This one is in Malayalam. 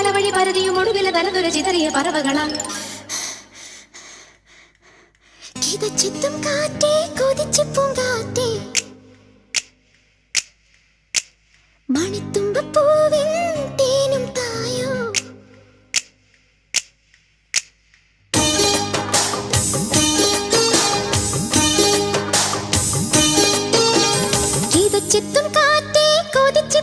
പല വഴി പരതിയും ഒടുവിലെ തനതൊരു ചിതറിയ പറവകളാൽ കിതച്ചെത്തും കാറ്റേ കൊതിച്ചു പൂങ്കാറ്റേ മണിത്തുമ്പപ്പൂവിൻ തേനും തായോ കിതച്ചെത്തും കാറ്റേ കൊതിച്ചു